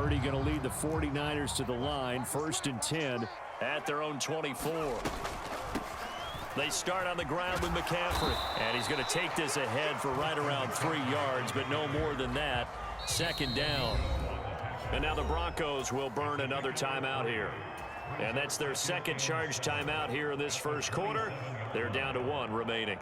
Purdy going to lead the 49ers to the line, 1st and 10 at their own 24. They start on the ground with McCaffrey, and he's going to take this ahead for right around 3 yards, but no more than that. 2nd down. And now the Broncos will burn another timeout here. And that's their 2nd charge timeout here in this 1st quarter. They're down to 1 remaining.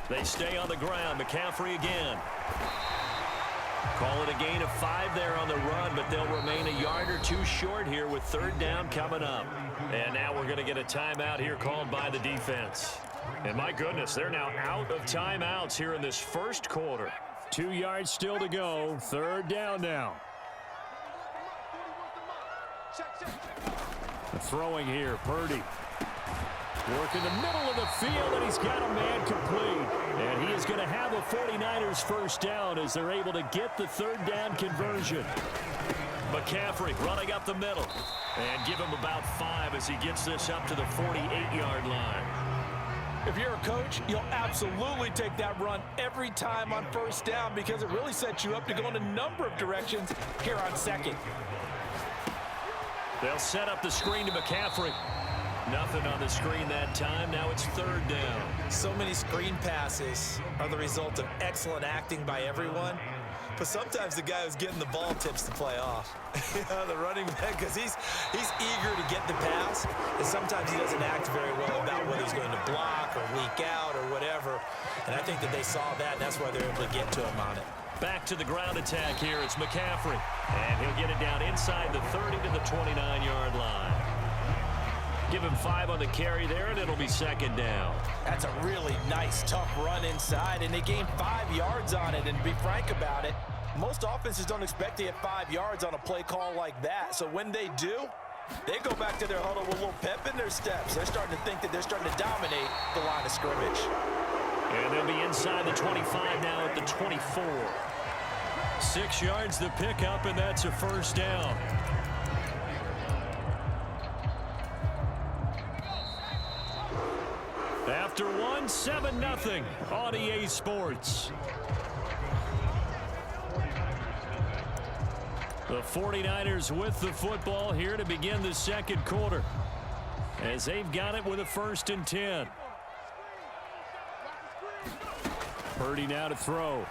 They stay on the ground. McCaffrey again. Call it a gain of 5 there on the run, but they'll remain a yard or 2 short here with 3rd down coming up. And now we're going to get a timeout here called by the defense. And my goodness, they're now out of timeouts here in this 1st quarter. 2 yards still to go. 3rd down now. Throwing here, Purdy. Working the middle of the field, and he's got a man complete. And he is going to have a 49ers 1st down as they're able to get the 3rd down conversion. McCaffrey running up the middle. And give him about 5 as he gets this up to the 48-yard line. If you're a coach, you'll absolutely take that run every time on 1st down because it really sets you up to go in a number of directions here on 2nd. They'll set up the screen to McCaffrey. Nothing on the screen that time. Now it's 3rd down. So many screen passes are the result of excellent acting by everyone. But sometimes the guy who's getting the ball tips the play off. The running back, because he's eager to get the pass. And sometimes he doesn't act very well about whether he's going to block or leak out or whatever. And I think that they saw that, and that's why they're able to get to him on it. Back to the ground attack here. It's McCaffrey. And he'll get it down inside the 30 to the 29-yard line. Give him 5 on the carry there, and it'll be 2nd down. That's a really nice, tough run inside, and they gained 5 yards on it. And to be frank about it, most offenses don't expect to get 5 yards on a play call like that. So when they do, they go back to their huddle with a little pep in their steps. They're starting to think that they're starting to dominate the line of scrimmage. And they'll be inside the 25 now at the 24. 6 yards the pickup, and that's a 1st down. After 1, 7-0 on EA Sports. The 49ers with the football here to begin the 2nd quarter, as they've got it with a 1st and 10. Purdy now to throw.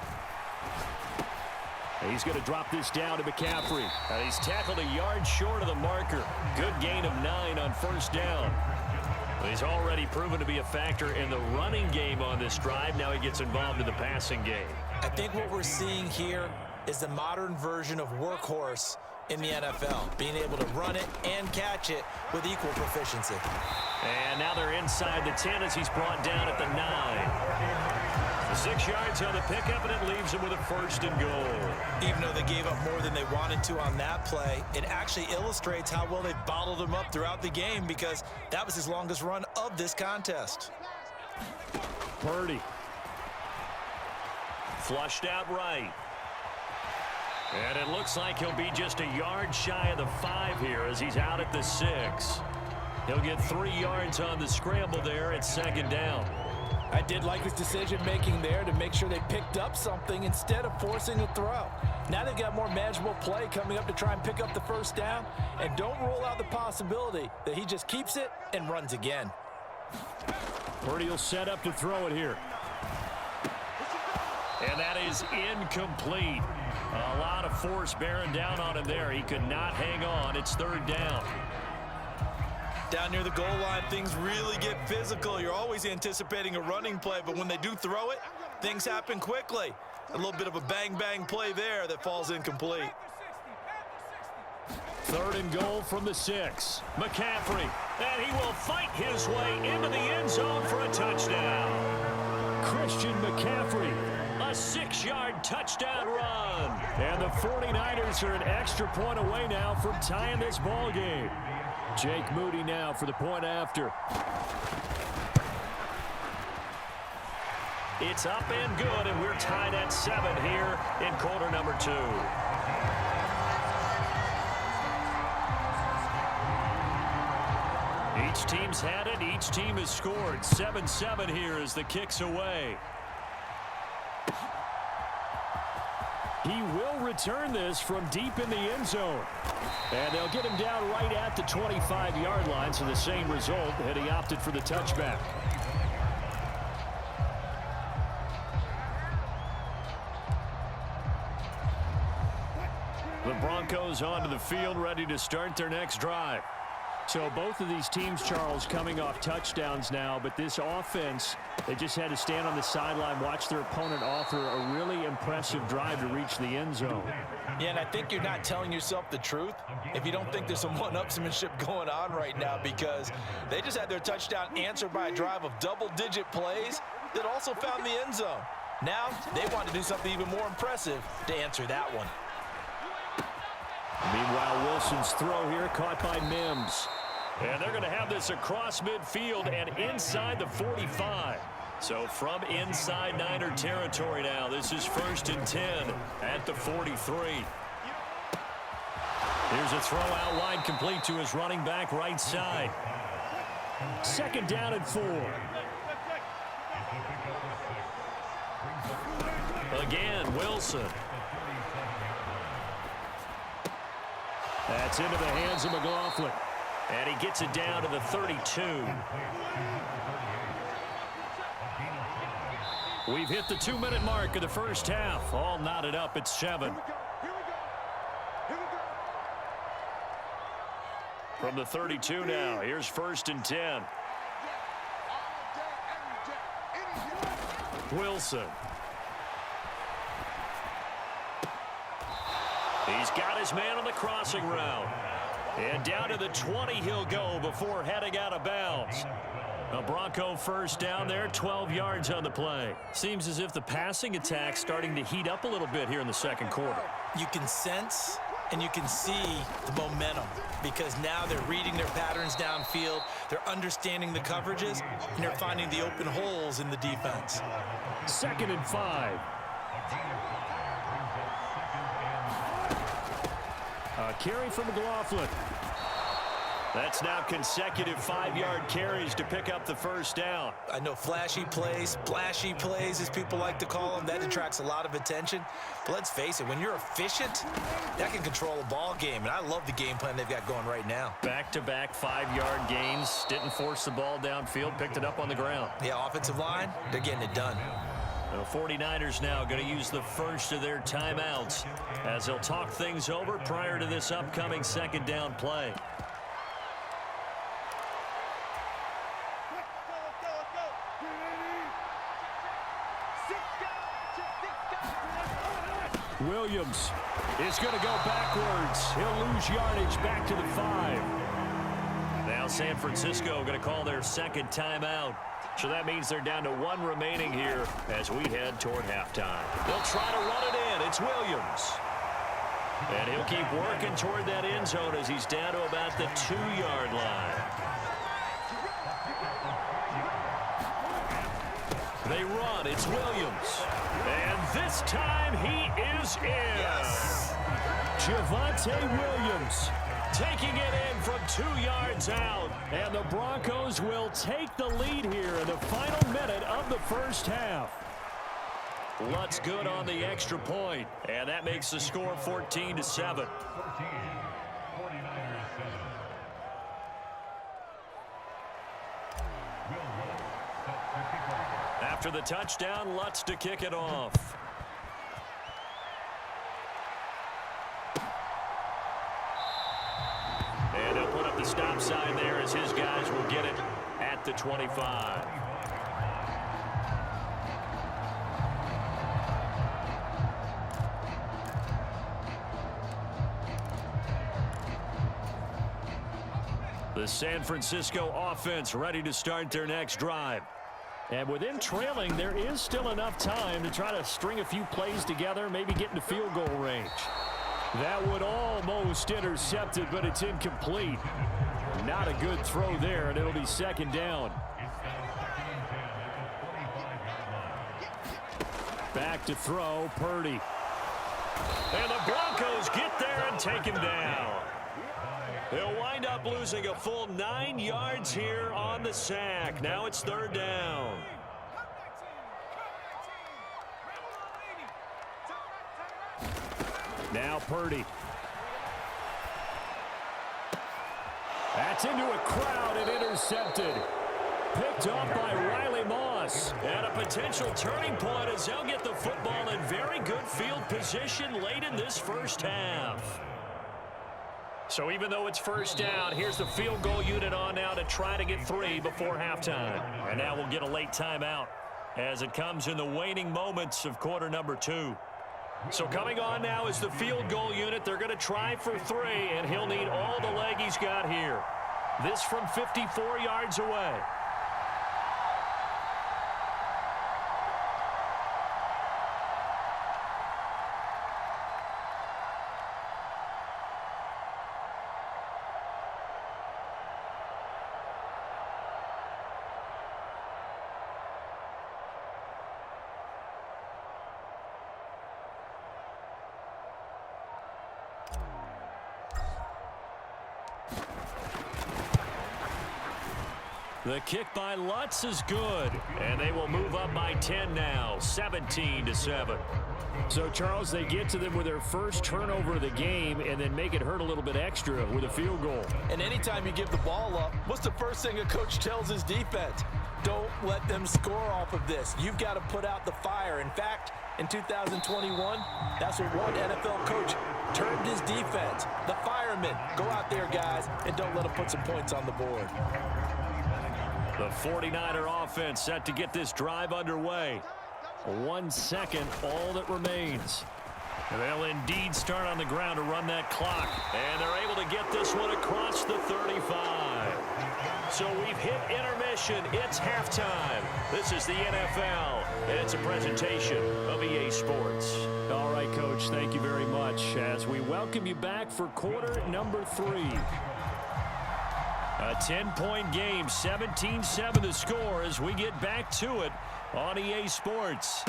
He's going to drop this down to McCaffrey. And he's tackled a yard short of the marker. Good gain of 9 on 1st down. He's already proven to be a factor in the running game on this drive. Now he gets involved in the passing game. I think what we're seeing here is the modern version of workhorse in the NFL, being able to run it and catch it with equal proficiency. And now they're inside the 10 as he's brought down at the 9. 6 yards on the pickup, and it leaves him with a 1st and goal. Even though they gave up more than they wanted to on that play, it actually illustrates how well they bottled him up throughout the game because that was his longest run of this contest. Purdy. Flushed out right. And it looks like he'll be just a yard shy of the 5 here as he's out at the 6. He'll get 3 yards on the scramble there at 2nd down. I did like his decision-making there to make sure they picked up something instead of forcing a throw. Now they've got more manageable play coming up to try and pick up the 1st down, and don't rule out the possibility that he just keeps it and runs again. Purdy will set up to throw it here. And that is incomplete. A lot of force bearing down on him there. He could not hang on. It's 3rd down. Down near the goal line, things really get physical. You're always anticipating a running play, but when they do throw it, things happen quickly. A little bit of a bang-bang play there that falls incomplete. 3rd and goal from the 6. McCaffrey, and he will fight his way into the end zone for a touchdown. Christian McCaffrey, a 6-yard touchdown run. And the 49ers are an extra point away now from tying this ball game. Jake Moody now for the point after. It's up and good, and we're tied at 7 here in quarter number 2. Each team's had it. Each team has scored. 7-7 here as the kick's away. He will return this from deep in the end zone. And they'll get him down right at the 25-yard line, so the same result had he opted for the touchback. The Broncos onto the field, ready to start their next drive. So both of these teams, Charles, coming off touchdowns now, but this offense, they just had to stand on the sideline, watch their opponent offer a really impressive drive to reach the end zone. Yeah, and I think you're not telling yourself the truth if you don't think there's some one-upsmanship going on right now, because they just had their touchdown answered by a drive of double-digit plays that also found the end zone. Now they want to do something even more impressive to answer that one. Meanwhile, Wilson's throw here caught by Mims. And they're going to have this across midfield and inside the 45. So from inside Niner territory now, this is 1st and 10 at the 43. Here's a throw out wide, complete to his running back right side. 2nd down and 4. Again, Wilson. That's into the hands of McLaughlin. And he gets it down to the 32. We've hit the 2-minute mark of the first half. All knotted up at 7. From the 32 now, here's 1st and 10. Wilson. He's got his man on the crossing route. And down to the 20 he'll go before heading out of bounds. A Bronco first down there, 12 yards on the play. Seems as if the passing attack's starting to heat up a little bit here in the second quarter. You can sense and you can see the momentum, because now they're reading their patterns downfield, they're understanding the coverages, and they're finding the open holes in the defense. 2nd and 5. A carry from McLaughlin. That's now consecutive 5-yard carries to pick up the first down. I know flashy plays, splashy plays, as people like to call them, that attracts a lot of attention. But let's face it, when you're efficient, that can control a ball game. And I love the game plan they've got going right now. Back-to-back 5-yard gains. Didn't force the ball downfield, picked it up on the ground. Yeah, offensive line, they're getting it done. The 49ers now going to use the first of their timeouts as they'll talk things over prior to this upcoming 2nd down play. Williams is going to go backwards. He'll lose yardage back to the 5. Now San Francisco going to call their 2nd timeout. So that means they're down to 1 remaining here as we head toward halftime. They'll try to run it in. It's Williams. And he'll keep working toward that end zone as he's down to about the 2-yard line. They run. It's Williams. And this time he is in. Yes. Javonte Williams taking it in from 2 yards out. And the Broncos will take the lead here in the final minute of the first half. Lutz good on the extra point. And that makes the score 14-7. After the touchdown, Lutz to kick it off. And he'll put up the stop sign there as his guys will get it at the 25. The San Francisco offense ready to start their next drive. And with them trailing, there is still enough time to try to string a few plays together, maybe get into field goal range. That would almost intercept it, but it's incomplete. Not a good throw there, and it'll be 2nd down. Back to throw, Purdy. And the Broncos get there and take him down. He'll wind up losing a full 9 yards here on the sack. Now it's third down. Now Purdy. That's into a crowd and intercepted. Picked off by Riley Moss. And a potential turning point as they'll get the football in very good field position late in this first half. So even though it's first down, here's the field goal unit on now to try to get 3 before halftime. And now we'll get a late timeout as it comes in the waning moments of quarter number 2. So coming on now is the field goal unit. They're going to try for 3, and he'll need all the leg he's got here. This from 54 yards away. The kick by Lutz is good, and they will move up by 10 now, 17-7. So, Charles, they get to them with their first turnover of the game and then make it hurt a little bit extra with a field goal. And anytime you give the ball up, what's the first thing a coach tells his defense? Don't let them score off of this. You've got to put out the fire. In fact, in 2021, that's what one NFL coach termed his defense. The firemen. Go out there, guys, and don't let them put some points on the board. The 49er offense set to get this drive underway. 1 second, all that remains. They'll indeed start on the ground to run that clock. And they're able to get this one across the 35. So we've hit intermission. It's halftime. This is the NFL, and it's a presentation of EA Sports. All right, Coach, thank you very much as we welcome you back for quarter number 3. A 10-point game, 17-7 the score as we get back to it on EA Sports.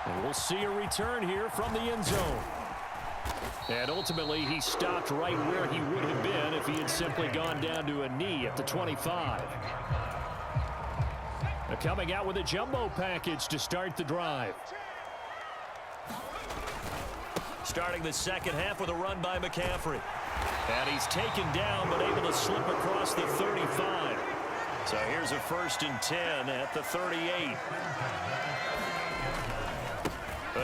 And we'll see a return here from the end zone. And ultimately, he stopped right where he would have been if he had simply gone down to a knee at the 25. Coming out with a jumbo package to start the drive. Starting the second half with a run by McCaffrey. And he's taken down, but able to slip across the 35. So here's a 1st and 10 at the 38.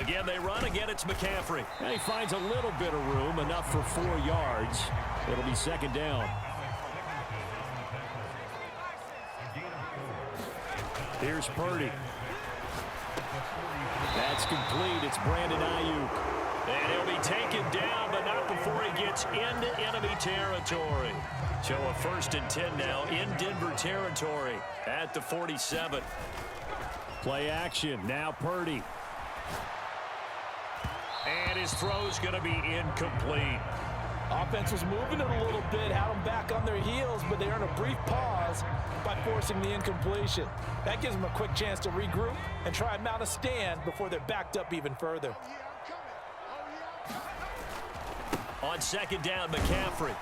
Again, they run. Again, it's McCaffrey. And he finds a little bit of room, enough for 4 yards. It'll be second down. Here's Purdy. That's complete. It's Brandon Ayuk. And he'll be taken down, but not before he gets into enemy territory. So a 1st and 10 now in Denver territory at the 47. Play action. Now Purdy. And his throw's going to be incomplete. Offense was moving it a little bit, had them back on their heels, but they earn a brief pause by forcing the incompletion. That gives them a quick chance to regroup and try and mount a stand before they're backed up even further. On second down, McCaffrey.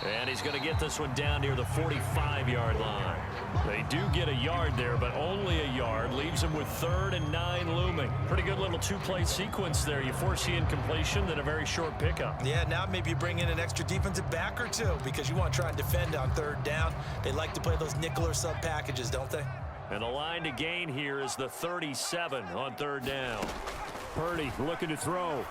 And he's going to get this one down near the 45-yard line. They do get a yard there, but only a yard. Leaves them with 3rd and 9 looming. Pretty good little 2-play sequence there. You force the incompletion, then a very short pickup. Yeah, now maybe you bring in an extra defensive back or 2 because you want to try and defend on 3rd down. They like to play those nickel or sub packages, don't they? And the line to gain here is the 37 on 3rd down. Purdy looking to throw.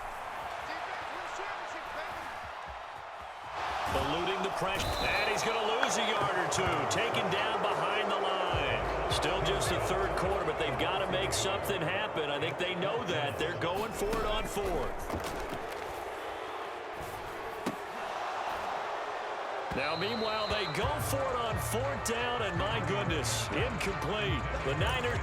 Eluding the pressure, and he's going to lose a yard or 2. Taken down behind the line. Still just the 3rd quarter, but they've got to make something happen. I think they know that. They're going for it on 4th. Now, meanwhile, they go for it on 4th down, and my goodness, incomplete. The Niners